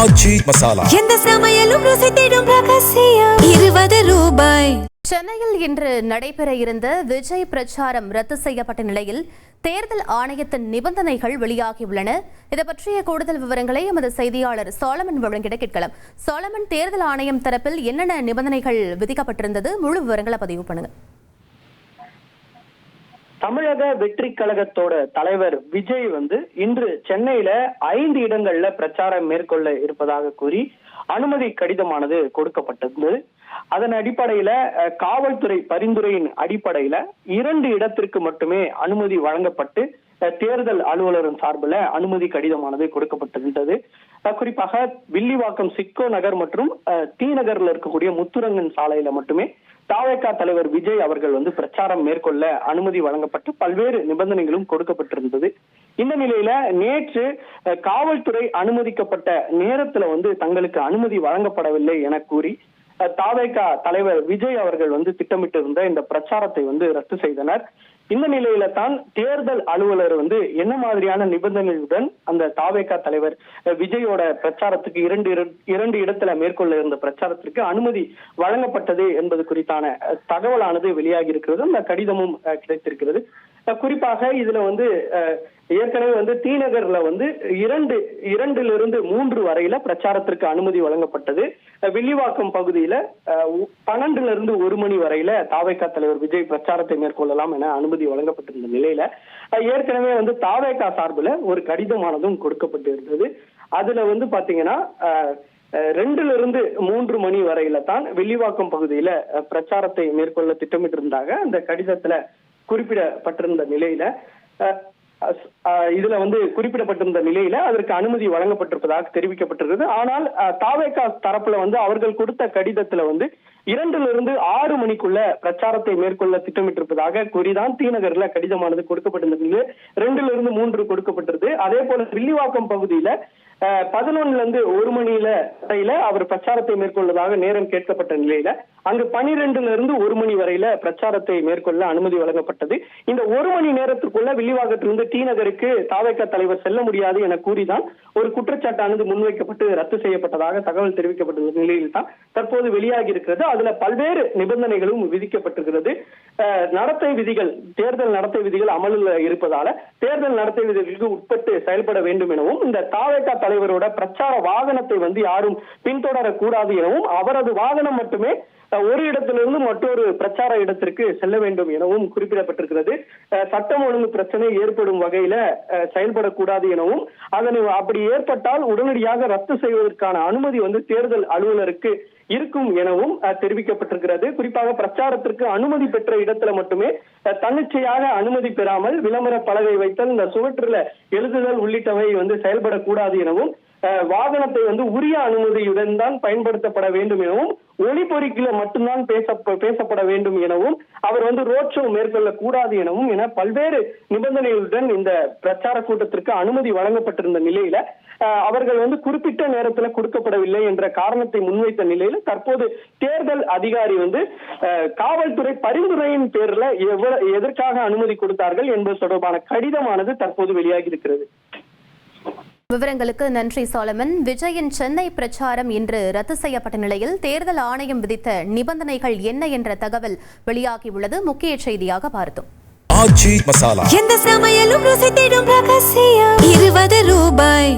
ஆச்சி மசாலா எந்த சமையலும் ருசி தேடும் ரகசியம் 20 ரூபாய். சென்னையில் இன்று நடைபெற இருந்த விஜய் பிரச்சாரம் ரத்து செய்யப்பட்ட நிலையில் தேர்தல் ஆணையத்தின் நிபந்தனைகள் வெளியாகியுள்ளன. இது பற்றிய கூடுதல் விவரங்களை எமது செய்தியாளர் சோலமன் வழங்கிட கேட்கலாம். சோலமன், தேர்தல் ஆணையம் தரப்பில் என்னென்ன நிபந்தனைகள் விதிக்கப்பட்டிருந்தது? முழு விவரங்களை பதிவு பண்ணுங்க. தமிழக வெற்றி கழகத்தோட தலைவர் விஜய் இன்று சென்னையில 5 இடங்கள்ல பிரச்சாரம் மேற்கொள்ள இருப்பதாக கூறி அனுமதி கடிதமானது கொடுக்கப்பட்டது. அதன் அடிப்படையில காவல்துறை பரிந்துரையின் அடிப்படையில 2 இடத்திற்கு மட்டுமே அனுமதி வழங்கப்பட்டு தேர்தல் அலுவலரின் சார்பில் அனுமதி கடிதமானது கொடுக்கப்பட்டிருந்தது. குறிப்பாக வில்லிவாக்கம் சிட்கோ நகர் மற்றும் டி நகர்ல இருக்கக்கூடிய முத்துரங்கன் சாலையில மட்டுமே தாவேகா தலைவர் விஜய் அவர்கள் பிரச்சாரம் மேற்கொள்ள அனுமதி வழங்கப்பட்டு பல்வேறு நிபந்தனைகளும் கொடுக்கப்பட்டிருந்தது. இந்த நிலையில நேற்று காவல்துறை அனுமதிக்கப்பட்ட நேரத்துல தங்களுக்கு அனுமதி வழங்கப்படவில்லை என கூறி தாவேகா தலைவர் விஜய் அவர்கள் திட்டமிட்டிருந்த இந்த பிரச்சாரத்தை ரத்து செய்தனர். இந்த நிலையில தான் தேர்தல் அலுவலர் என்ன மாதிரியான நிபந்தனைகளுடன் அந்த தாவேகா தலைவர் விஜயோட பிரச்சாரத்துக்கு இரண்டு இடத்துல மேற்கொள்ள இருந்த பிரச்சாரத்திற்கு அனுமதி வழங்கப்பட்டது என்பது குறித்தான தகவலானது வெளியாகி இருக்கிறது. அந்த கடிதமும் கிடைத்திருக்கிறது. குறிப்பாக இதுல ஏற்கனவே டி நகர்ல 2 to 3 வரையில பிரச்சாரத்திற்கு அனுமதி வழங்கப்பட்டது. வில்லிவாக்கம் பகுதியில 12 to 1 மணி வரையில தாவேகா தலைவர் விஜய் பிரச்சாரத்தை மேற்கொள்ளலாம் என அனுமதி வழங்கப்பட்டிருந்த நிலையில ஏற்கனவே தாவேகா சார்பில் ஒரு கடிதமானதும் கொடுக்கப்பட்டிருந்தது. அதுல பாத்தீங்கன்னா 2 to 3 மணி வரையில தான் வில்லிவாக்கம் பகுதியில பிரச்சாரத்தை மேற்கொள்ள திட்டமிட்டிருந்தாங்க. அந்த கடிதத்துல குறிப்பிடப்பட்டிருந்த நிலையில இதுல குறிப்பிடப்பட்டிருந்த நிலையில அதற்கு அனுமதி வழங்கப்பட்டிருப்பதாக தெரிவிக்கப்பட்டிருக்கிறது. ஆனால் தாவேகா தரப்புல அவர்கள் கொடுத்த கடிதத்துல 2 to 6 மணிக்குள்ள பிரச்சாரத்தை மேற்கொள்ள திட்டமிட்டிருப்பதாக கூறிதான் டி நகர்ல கடிதமானது கொடுக்கப்பட்டிருந்தது. 2 to 3 கொடுக்கப்பட்டிருது. அதே போல வில்லிவாக்கம் பகுதியில 11 to 1 மணியில அவர் பிரச்சாரத்தை மேற்கொள்வதாக நேரம் கேட்கப்பட்ட நிலையில அங்கு 12 to 1 மணி வரையில பிரச்சாரத்தை மேற்கொள்ள அனுமதி வழங்கப்பட்டது. இந்த 1 மணி நேரத்திற்குள்ள வில்லிவாக்கத்திலிருந்து டி நகருக்கு தாவேகா தலைவர் செல்ல முடியாது என கூறிதான் ஒரு குற்றச்சாட்டானது முன்வைக்கப்பட்டு ரத்து செய்யப்பட்டதாக தகவல் தெரிவிக்கப்பட்டுள்ள நிலையில் தான் தற்போது வெளியாகி இருக்கிறது. அதுல பல்வேறு நிபந்தனைகளும் விதிக்கப்பட்டிருக்கிறது. நடத்தை விதிகள், தேர்தல் நடத்தை விதிகள் அமலில் இருப்பதால தேர்தல் நடத்தை விதிகளுக்கு உட்பட்டு செயல்பட வேண்டும் எனவும், இந்த தாவேகா தலைவரோட பிரச்சார வாகனத்தை யாரும் பின்தொடரக்கூடாது எனவும், அவரது வாகனம் மட்டுமே ஒரு இடத்திலிருந்து மற்றொரு பிரச்சார இடத்திற்கு செல்ல வேண்டும் எனவும் குறிப்பிடப்பட்டிருக்கிறது. சட்டம் ஒழுங்கு பிரச்சனை ஏற்படும் வகையில செயல்படக்கூடாது எனவும், அதனை அப்படி ஏற்பட்டால் உடனடியாக ரத்து செய்வதற்கான அனுமதி தேர்தல் அலுவலருக்கு இருக்கும் எனவும் தெரிவிக்கப்பட்டிருக்கிறது. குறிப்பாக பிரச்சாரத்திற்கு அனுமதி பெற்ற இடத்துல மட்டுமே தன்னிச்சையாக அனுமதி பெறாமல் விளம்பர பலகை வைத்தல், இந்த சுவற்றில எழுதுதல் உள்ளிட்டவை செயல்படக்கூடாது எனவும், வாகனத்தை உரிய அனுமதியுடன் தான் பயன்படுத்தப்பட வேண்டும் எனவும், ஒளிபொறிக்குல மட்டும்தான் பேசப்பட வேண்டும் எனவும், அவர் ரோட் ஷோ மேற்கொள்ள கூடாது எனவும் என பல்வேறு நிபந்தனைகளுடன் இந்த பிரச்சார கூட்டத்திற்கு அனுமதி வழங்கப்பட்டிருந்த நிலையில அவர்கள் குறிப்பிட்ட நேரத்துல கொடுக்கப்படவில்லை என்ற காரணத்தை முன்வைத்த நிலையில தற்போது தேர்தல் அதிகாரி காவல்துறை பரிந்துரையின் பேர்ல எதற்காக அனுமதி கொடுத்தார்கள் என்பது தொடர்பான கடிதமானது தற்போது வெளியாகி இருக்கிறது. விவரங்களுக்கு நன்றி சோலமன். விஜயின் சென்னை பிரச்சாரம் இன்று ரத்து செய்யப்பட்ட நிலையில் தேர்தல் ஆணையம் விதித்த நிபந்தனைகள் என்ன என்ற தகவல் வெளியாகியுள்ளது. முக்கிய செய்தியாக பார்த்தோம். ஆச்சி மசாலா எந்த சமையலும் ருசி தேடும் ரகசியம் 20 ரூபாய்.